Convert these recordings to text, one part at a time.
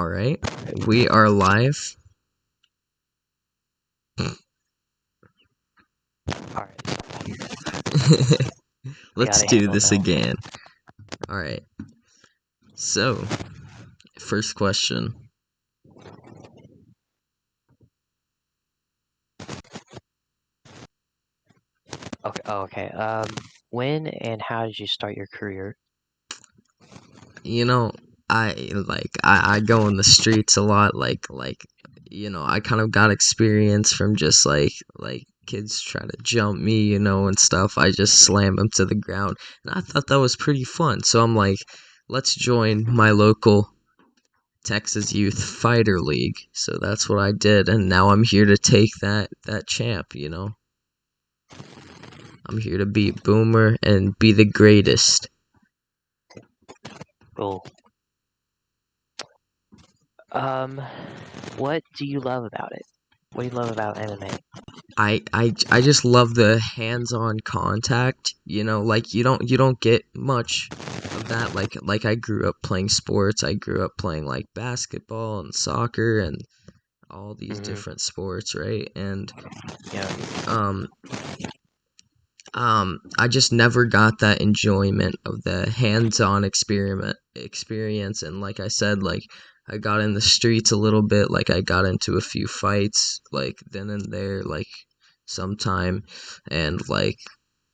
All right, we are live. Alright, we Let's got a do handle this now. again. All right. So, first question. Okay. When and how did you start your career? You know, I go in the streets a lot. I kind of got experience from just like kids try to jump me, and stuff. I just slam them to the ground, and I thought that was pretty fun. So I'm like, let's join my local Texas Youth Fighter League. So that's what I did, and now I'm here to take that champ. I'm here to beat Boomer and be the greatest. Cool. Um, what do you love about it? What do you love about MMA? I just love the hands-on contact. Like you don't get much of that. Like I grew up playing sports. I grew up playing like basketball and soccer and all these Mm-hmm. different sports, right? And Yeah. um I just never got that enjoyment of the hands-on experience. And like I said, like I got in the streets a little bit. Like I got into a few fights like then and there, like sometime. And like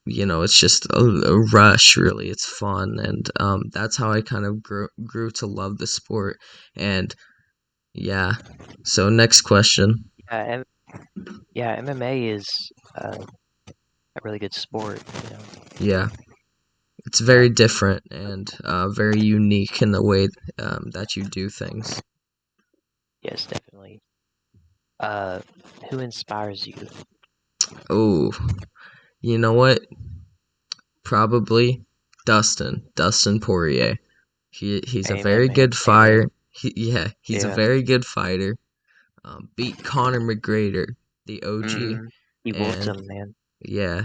it's just a rush, really. It's fun. And that's how I kind of grew to love the sport. And yeah. So next question. Yeah, yeah, MMA is a really good sport, you know. Yeah, it's Yeah. very different and very unique in the way that you do things. Yes, definitely. Uh, who inspires you? Oh, you know what? Probably Dustin Poirier. He's a Amen, very man. good Amen. fighter. He's a Yeah. very good fighter. Beat Conor McGregor, the OG, Mm-hmm. He whooped and him, man. yeah,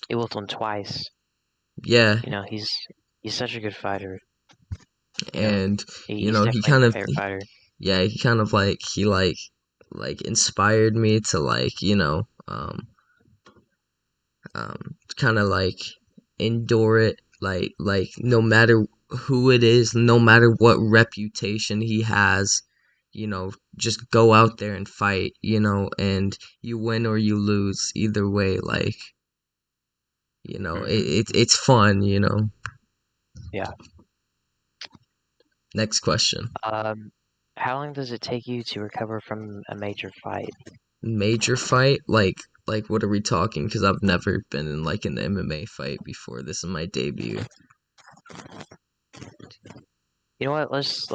He whooped him twice. yeah, You know, he's such a good fighter. You know, and he's he definitely kind my of favorite fighter. yeah, he kind of like inspired me to kind of like endure it, like no matter who it is, no matter what reputation he has, just go out there and fight, and you win or you lose either way. Like Mm-hmm. it's fun. Yeah. Next question. Um, how long does it take you to recover from a major fight? Major fight, like what are we talking? Because I've never been in like an MMA fight before. This is my debut. You know what? Let's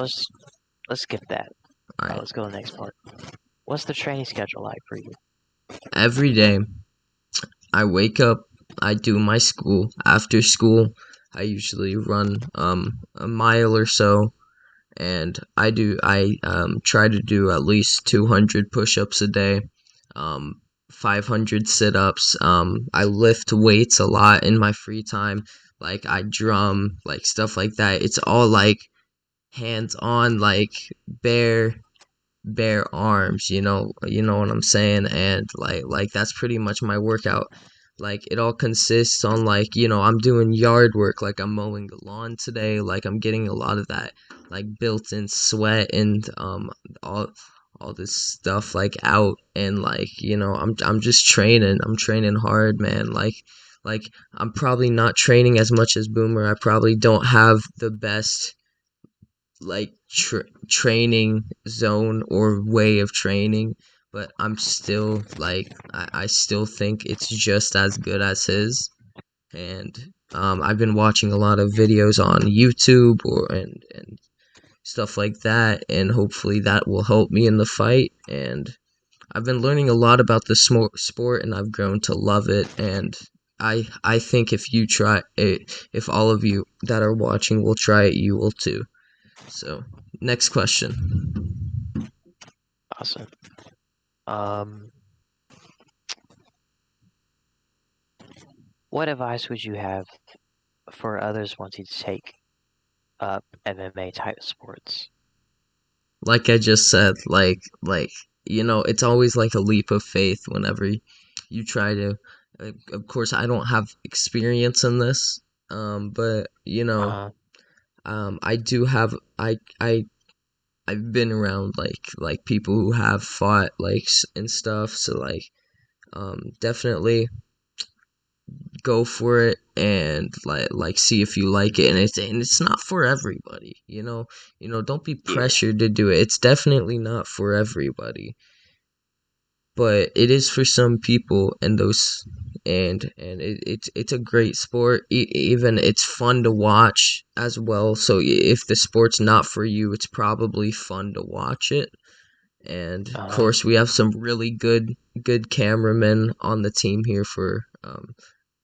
skip that. All right. Let's go to the next part. What's the training schedule like for you? Every day I wake up, I do my school. After school, I usually run a mile or so, and I try to do at least 200 push-ups a day, 500 sit-ups. I lift weights a lot in my free time, like I drum, like stuff like that. It's all like hands-on, like bare bare arms, you know what I'm saying? And like that's pretty much my workout. Like it all consists on like, I'm doing yard work, like I'm mowing the lawn today, like I'm getting a lot of that like built-in sweat and all all this stuff like out. And like, I'm just training. I'm training hard, man. Like I'm probably not training as much as Boomer. I probably don't have the best like training zone or way of training, but I'm still like I still think it's just as good as his. And I've been watching a lot of videos on YouTube and stuff like that, and hopefully that will help me in the fight. And I've been learning a lot about the sport, and I've grown to love it. And I think if you try it, if all of you that are watching will try it, you will too. So, next question. Awesome. Um, what advice would you have for others wanting to take up MMA type sports? like I just said, it's always like a leap of faith whenever you try to. Of course, I don't have experience in this, but Uh-huh. I do have. I've been around like people who have fought and stuff, so definitely go for it and see if you like it, and it's not for everybody, don't be Yeah. pressured to do it. It's definitely not for everybody, but it is for some people, and it's a great sport. Even it's fun to watch as well, so if the sport's not for you, it's probably fun to watch it. And of Uh-huh. course, we have some really good cameramen on the team here for Yeah.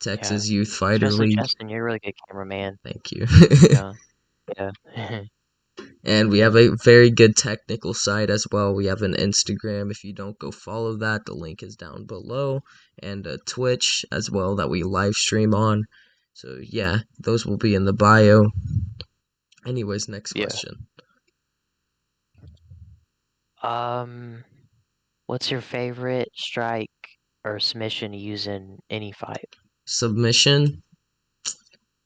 Texas Youth Fighter Especially League. Justin, you're a really good cameraman, Thank you. you know. Yeah. And we have Yeah. a very good technical side as well. We have an Instagram. If you don't go follow that, the link is down below, and a Twitch as well that we live stream on. So yeah, those will be in the bio. Anyways, next Yeah. question. Um, what's your favorite strike or submission to use in any fight? Submission.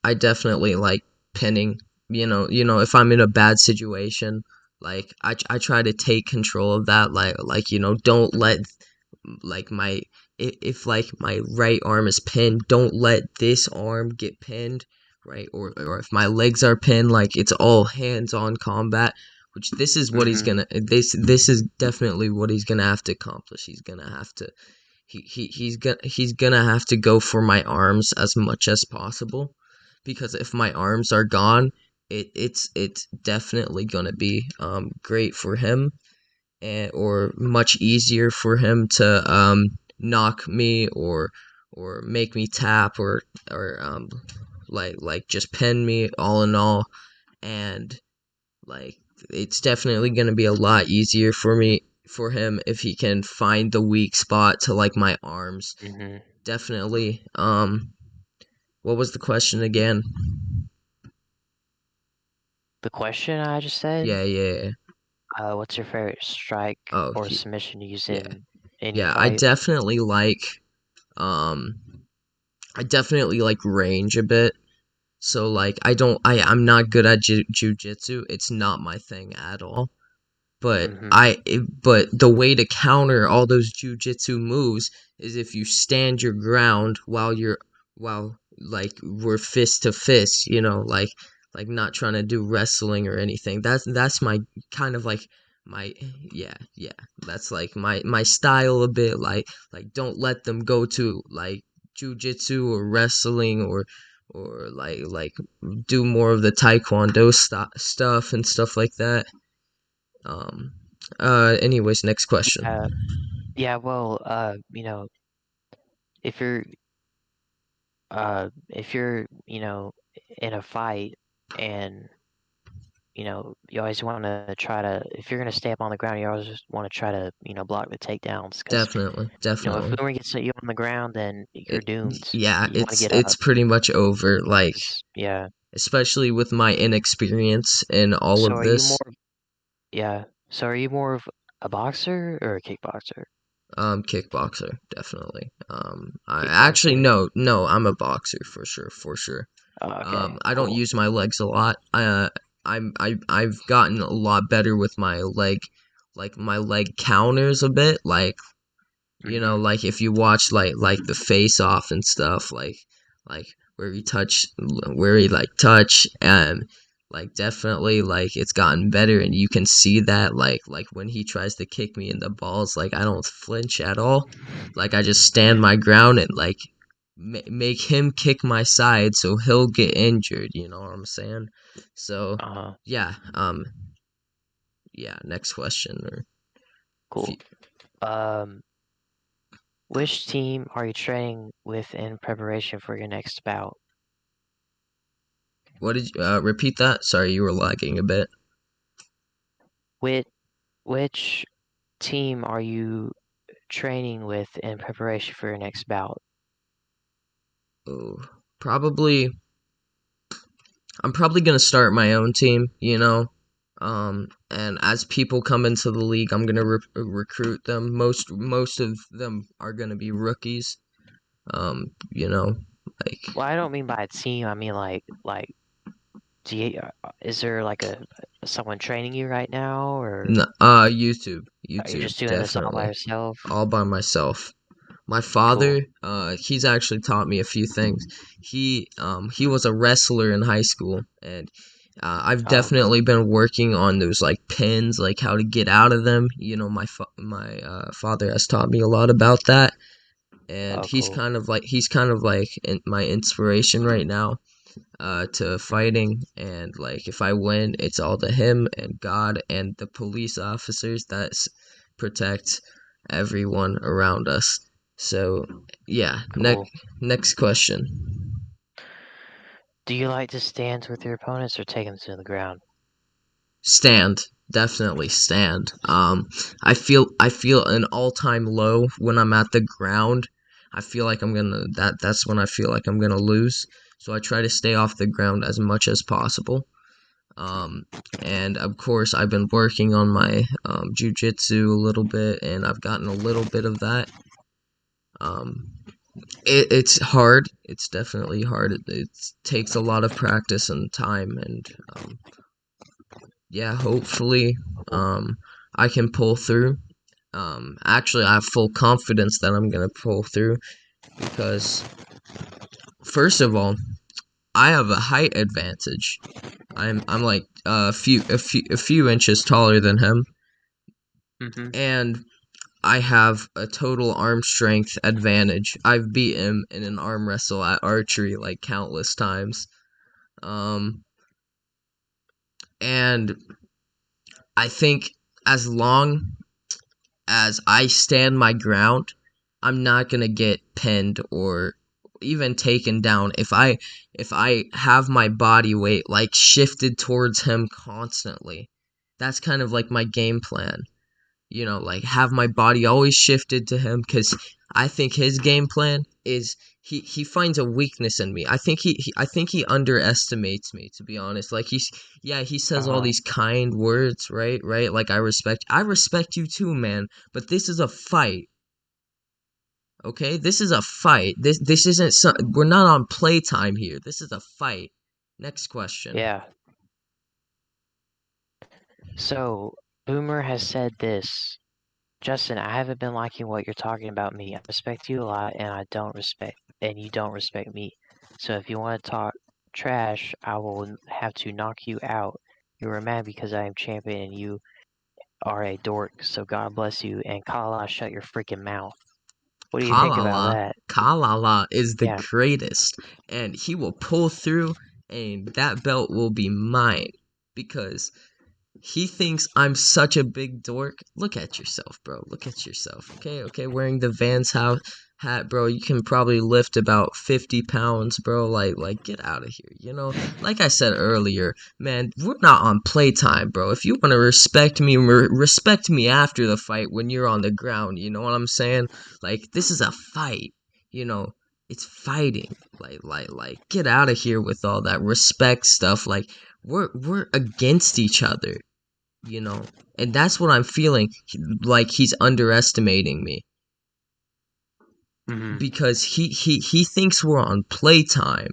I definitely like pinning. If I'm in a bad situation, I try to take control of that. Don't let my if my right arm is pinned, don't let this arm get pinned, right? Or if my legs are pinned, it's all hands on combat. Which this is what he's Mm-hmm. gonna. This is definitely what he's gonna have to accomplish. He's gonna have to. He's gonna have to go for my arms as much as possible, because if my arms are gone, it's definitely gonna be great for him, or much easier for him to knock me, or make me tap, or just pin me, all in all. And like it's definitely going to be a lot easier for him if he can find the weak spot to my arms. Mm-hmm. Definitely. What was the question again? The question I just said, Yeah, yeah. what's your favorite strike Oh, or submission to use yeah. in any Yeah, fight? um I definitely like range a bit. So I'm not good at jujitsu. It's not my thing at all. Mm-hmm. But the way to counter all those jujitsu moves is if you stand your ground while we're fist to fist, not trying to do wrestling or anything. That's my kind of my yeah, that's my style a bit. Don't let them go to jujitsu or wrestling, or do more of the taekwondo stuff and stuff like that. um, anyways, next question. Yeah, well, if you're if you're, in a fight and you always want to try to, if you're going to stay up on the ground, you always just want to try to, block the takedowns because, Definitely, if definitely. Boomer gets you on the ground, then you're It, doomed. yeah, You want to it's get it's up. pretty much over. 'Cause, yeah. Especially with my inexperience in all So of are you more, this. yeah. So are you more of a boxer or a kickboxer? Kickboxer, definitely. I actually Kickboxer? no, I'm a boxer for sure, for sure. Oh, okay, I don't cool. use my legs a lot. I've gotten a lot better with my leg counters a bit. Mm-hmm. If you watch the face off and stuff, like where he touch, definitely it's gotten better, and you can see that when he tries to kick me in the balls, I don't flinch at all. I just stand my ground and make him kick my side so he'll get injured, you know what I'm saying? So Uh-huh. yeah, yeah, next question. Or if you, Cool. Um, which team are you training with in preparation for your next bout? what did you repeat that? Sorry, you were lagging a bit. Which which team are you training with in preparation for your next bout? Oh, probably I'm probably gonna start my own team. And as people come into the league, I'm gonna recruit them. Most of them are gonna be rookies. You know, like Well, I don't mean by a team. I mean do you, is there like a someone training you right now, or are you YouTube, just doing this all by definitely, yourself? all by myself. My Cool. father, he's actually taught me a few things. He was a wrestler in high school, and I've Oh, definitely been working on those like pins, like how to get out of them. My father has taught me a lot about that, and cool. he's kind of like my inspiration right now, to fighting. And like if I win, it's all to him and God and the police officers that protect everyone around us. So yeah, Cool. next question. Do you like to stand with your opponents or take them to the ground? Stand, definitely stand. I feel an all time low when I'm at the ground. I feel like that's when I feel like I'm gonna lose. So I try to stay off the ground as much as possible. Um, and of course, I've been working on my jujitsu a little bit, and I've gotten a little bit of that. Um, it's hard. It's definitely hard. It takes a lot of practice and time, and yeah, hopefully, Cool. um, I can pull through. Actually, I have full confidence that I'm gonna pull through because, first of all, I have a height advantage. I'm like a few inches taller than him, Mm-hmm. and I have a total arm strength advantage. I've beat him in an arm wrestle at archery like countless times. Um, and I think as long as I stand my ground, I'm not gonna get pinned or even taken down if I have my body weight like shifted towards him constantly. That's kind of like my game plan. Like have my body always shifted to him because I think his game plan is he finds a weakness in me. I think he underestimates me, to be honest. Like he says all Uh-huh. these kind words, right? Like I respect you too, man. But this is a fight, okay? This is a fight. This isn't we're not on playtime here. This is a fight. Next question. Yeah. So, Boomer has said this. Justin, I haven't been liking what you're talking about me. I respect you a lot, and you don't respect me. So if you want to talk trash, I will have to knock you out. You were mad because I am champion and you are a dork, so God bless you, and Calala, shut your freaking mouth. What do you think about Calala, that? Calala is the Yeah. greatest, and he will pull through, and that belt will be mine because he thinks I'm such a big dork. Look at yourself, bro. Look at yourself. Okay. Wearing the Vans house hat, bro. You can probably lift about 50 pounds, bro. Like, get out of here. Like I said earlier, man, we're not on playtime, bro. If you want to respect me, respect me after the fight when you're on the ground. You know what I'm saying? Like, this is a fight. You know, it's fighting. Like, get out of here with all that respect stuff. Like, we're against each other, you know and that's what I'm feeling, like he's underestimating me Mm-hmm. because he thinks we're on playtime.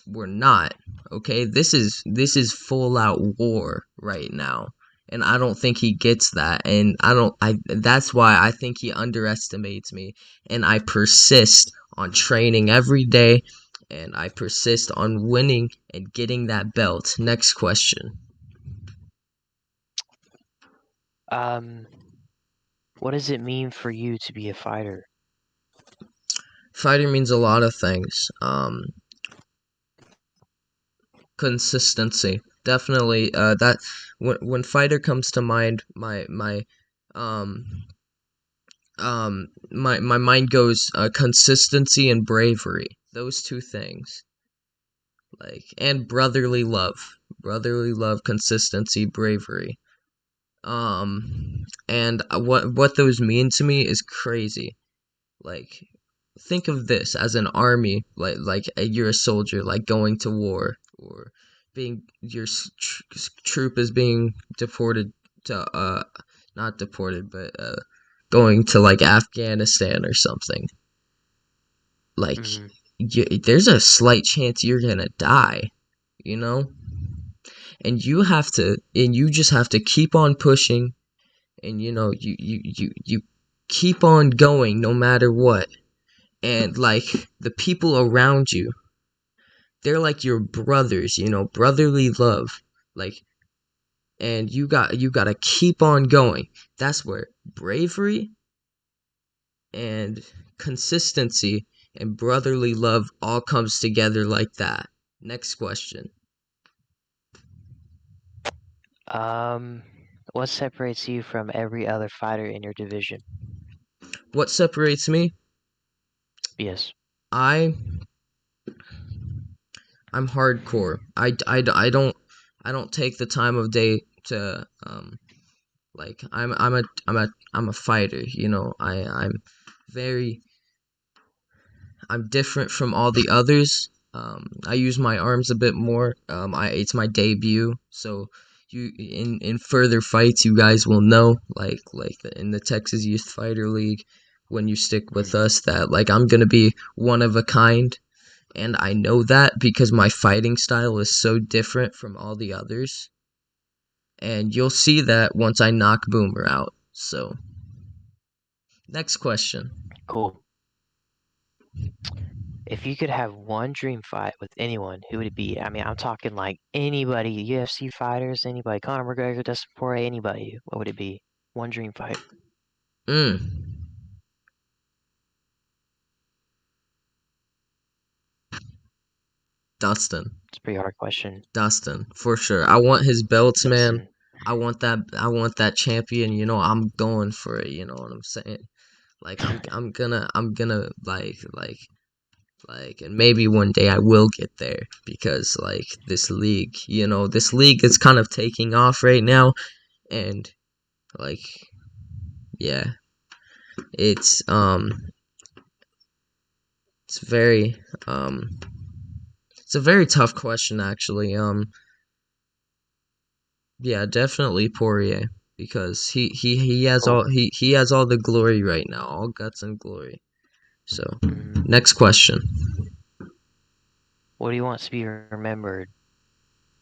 We're not. Okay, this is full out war right now, and I don't think he gets that. And I that's why I think he underestimates me, and I persist on training every day, and I persist on winning and getting that belt. Next question. Um, what does it mean for you to be a fighter? Fighting means a lot of things. Consistency, definitely. That when fighter comes to mind, um my mind goes consistency and bravery. Those two things, like, and brotherly love, consistency, bravery. And what those mean to me is crazy. Like, think of this as an army, like you're a soldier, like going to war, or your troop is being deported to not deported but going to like Afghanistan or something. Like Hmm. there's a slight chance you're gonna die, you know, and you just have to keep on pushing, and you keep on going no matter what, and like the people around you, they're like your brothers, brotherly love, like, and you got to keep on going. That's where bravery and consistency and brotherly love all comes together like that. Next question. Um, what separates you from every other fighter in your division? What separates me? Yes. I I'm hardcore. I don't take the time of day to like I'm a fighter, very I'm different from all the others. I use my arms a bit more. It's my debut, so in further fights, you guys will know, in the Texas Youth Fighter League, when you stick with Hmm. us, that like I'm gonna be one of a kind, and I know that because my fighting style is so different from all the others, and you'll see that once I knock Boomer out. So, next question. Cool. If you could have one dream fight with anyone, who would it be? I mean, I'm talking like anybody, UFC fighters, anybody, Conor McGregor, Dustin Poirier, anybody. What would it be? One dream fight. Mm, Dustin. It's a pretty hard question. Dustin, for sure. I want his belts, man. Dustin. I want that champion, I'm going for it, you know what I'm saying? Like I'm gonna and maybe one day I will get there, because like this league is kind of taking off right now, and like yeah, it's it's very um it's a very tough question, actually. Yeah, definitely Poirier, because Cool. he has all the glory right now, all guts and glory. So, Hmm. next question. What do you want to be remembered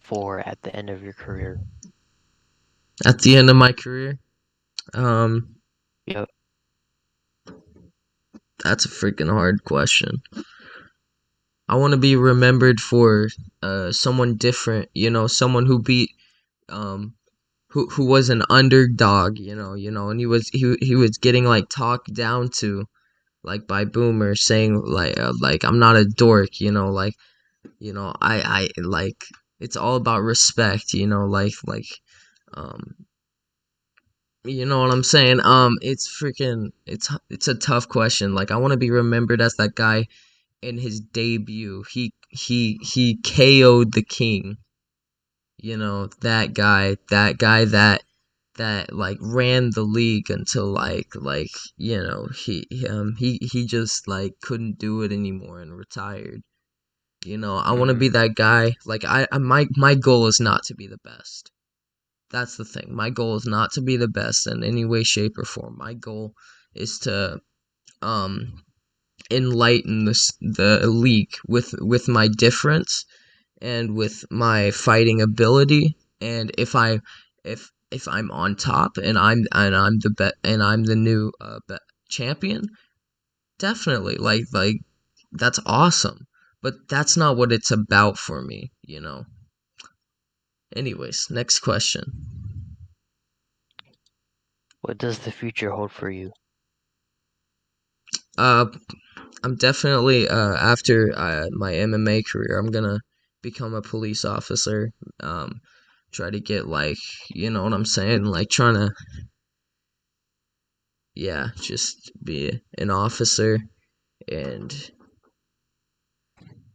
for at the end of your career? At the end of my career, um, Yep. that's a freaking hard question. I want to be remembered for someone different, someone who beat um who was an underdog, and he was getting like talked down to, like, by Boomer, saying like I'm not a dork, I like, it's all about respect, um you know what I'm saying? It's a tough question. Like, I want to be remembered as that guy in his debut. He KO'd the king. That guy that like ran the league until he just like couldn't do it anymore and retired. I want to be Hmm. that guy. Like, my goal is not to be the best. That's the thing. My goal is not to be the best in any way, shape, or form. My goal is to um enlighten the league with my difference, and with my fighting ability. And if I'm on top, and I'm the new champion, definitely, like that's awesome. But that's not what it's about for me. Anyways, next question. What does the future hold for you? Uh, I'm definitely, after my MMA career, I'm gonna become a police officer. Um, Try to get, like, you know what I'm saying, like, trying to, yeah, just be an officer, and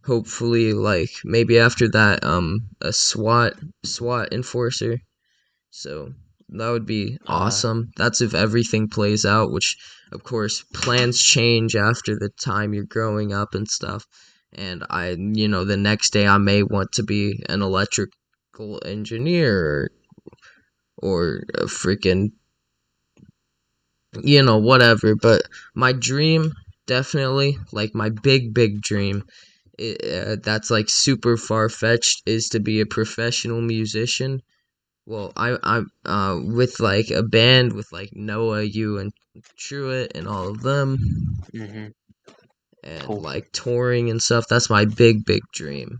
hopefully, like, maybe after that, a SWAT enforcer. So that would be Uh, awesome. That's if everything plays out, which, of course, plans change after the time you're growing up and stuff. and the next day I may want to be an electrical engineer, or a freaking, whatever. But my dream, definitely, like my big dream, that's like super far fetched, is to be a professional musician. Well, I'm with like a band with like Noah, you, and Truett, and all of them, Mhm. and Cool. like touring and stuff. That's my big dream.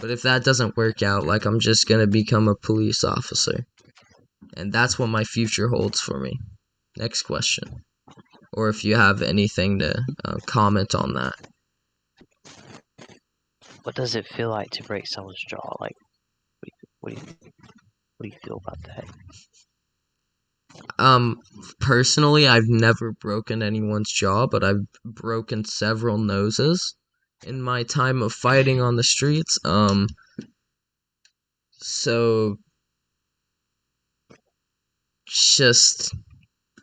But if that doesn't work out, like, I'm just gonna become a police officer, and that's what my future holds for me. Next question. Or if you have anything to comment on that. What does it feel like to break someone's jaw? Like, what do you what do you feel about that? Um, Personally, I've never broken anyone's jaw, but I've broken several noses in my time of fighting on the streets. So just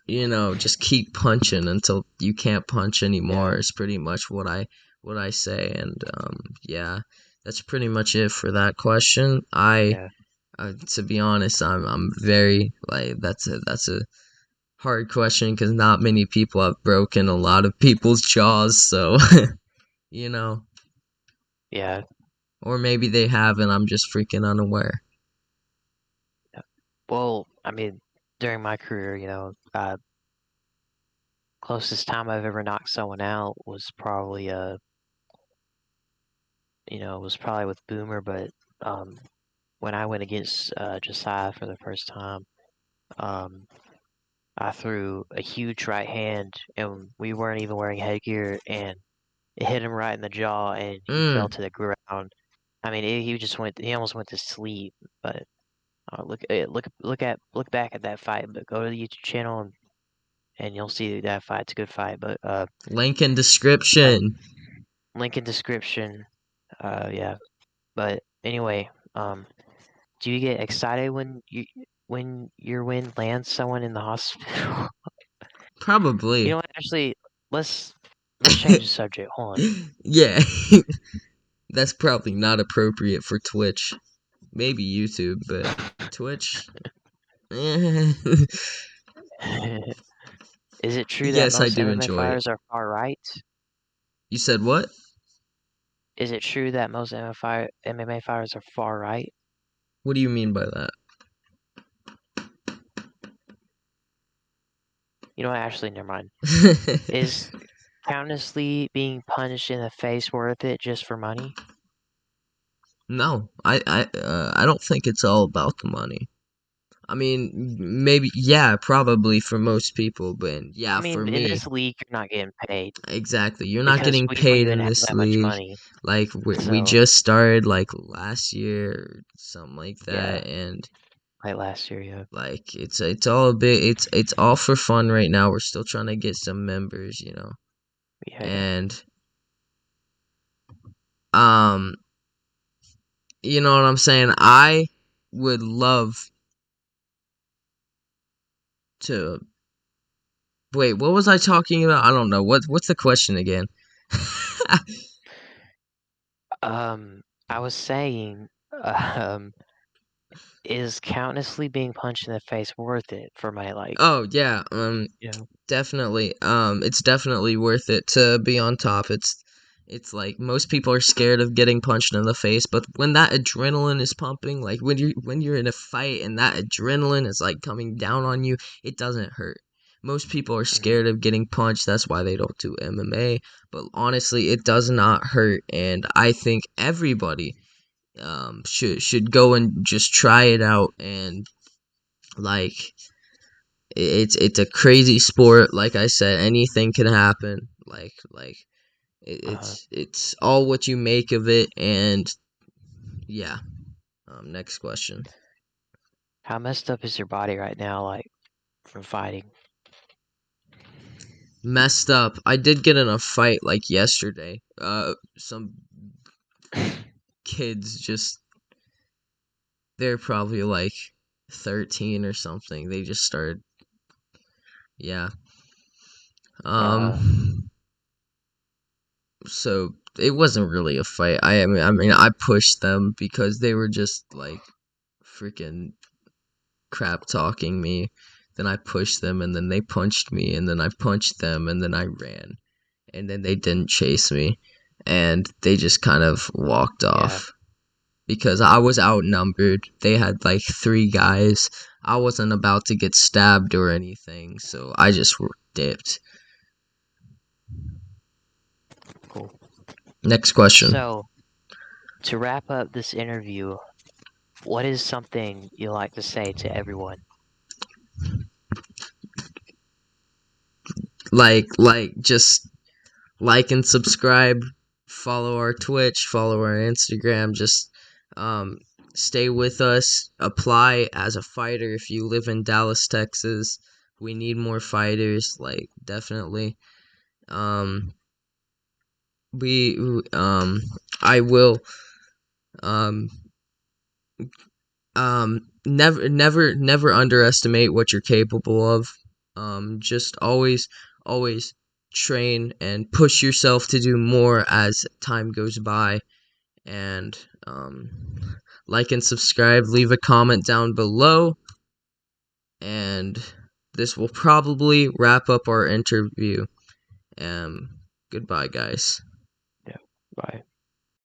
just keep punching until you can't punch Yeah, anymore is pretty much what I say. And yeah, that's pretty much it for that question. yeah, To be honest, I'm very, like, that's a hard question, because not many people have broken a lot of people's jaws, so you know, yeah, or maybe they have and I'm just freaking unaware. yeah. Well, I mean, during my career, closest time I've ever knocked someone out was probably was probably with Boomer, but um, when I went against Josiah for the first time, um, I threw a huge right hand, and we weren't even wearing headgear, and it hit him right in the jaw, and he fell Mm, to the ground. I mean, he almost went to sleep. But look back at that fight. But go to the YouTube channel, and you'll see that fight. It's a good fight. But link in yeah, description. link in description. Yeah. But anyway, do you get excited when your win lands someone in the hospital? You Probably. know what? Actually, let's change the subject. Hold on. Yeah. That's probably not appropriate for Twitch. Maybe YouTube, but Twitch. Eh. Is it true that Yes, I most do MMA enjoy it. fighters are far right? You said what? Is it true that most MMA fighters are far right? What do you mean by that? You know what? Actually, never mind. Is countlessly being punched in the face worth it just for money? No, I don't think it's all about the money. I mean, maybe, yeah, probably for most people, but yeah, I for mean, in me, this league, you're not getting paid exactly. You're not because getting we don't paid even in have this that much league. money. Like, we So, just started like last year or something like yeah, that, and like last year, yeah. like it's all a bit, it's all for fun right now. We're still trying to get some members. Yeah, yeah. And um, you know what I'm saying? I would love to. Wait, what was I talking about? I don't know. What's the question again? I was saying, um, is countlessly being punched in the face worth it for my, like, Oh yeah, you know? definitely. It's definitely worth it to be on top. It's like most people are scared of getting punched in the face, but when that adrenaline is pumping, like when you're in a fight and that adrenaline is like coming down on you, it doesn't hurt. Most people are Mhm. scared of getting punched. That's why they don't do MMA. But honestly, it does not hurt, and I think everybody should go and just try it out. And like, it's a crazy sport. Like I said, anything can happen. Like Uh-huh. it's all what you make of it. And yeah. Next question. How messed up is your body right now, like, from fighting? Messed up. I did get in a fight like yesterday. Some kids, just, they're probably like 13 or something. They just started. Yeah. Uh-huh. Um So it wasn't really a fight. I mean, I pushed them because they were just like freaking crap talking me. Then I pushed them, and then they punched me, and then I punched them, and then I ran, and then they didn't chase me, and they just kind of walked Yeah, off because I was outnumbered. They had like three guys. I wasn't about to get stabbed or anything, so I just dipped. cool. Next question. So, to wrap up this interview, what is something you like to say to everyone? Just like and subscribe, follow our Twitch, follow our Instagram, just um stay with us, apply as a fighter if you live in Dallas, Texas. We need more fighters, like definitely. Um we I will um never underestimate what you're capable of. Just always train and push yourself to do more as time goes by, and like and subscribe, leave a comment down below, and this will probably wrap up our interview. Um Goodbye, guys. Yeah, bye.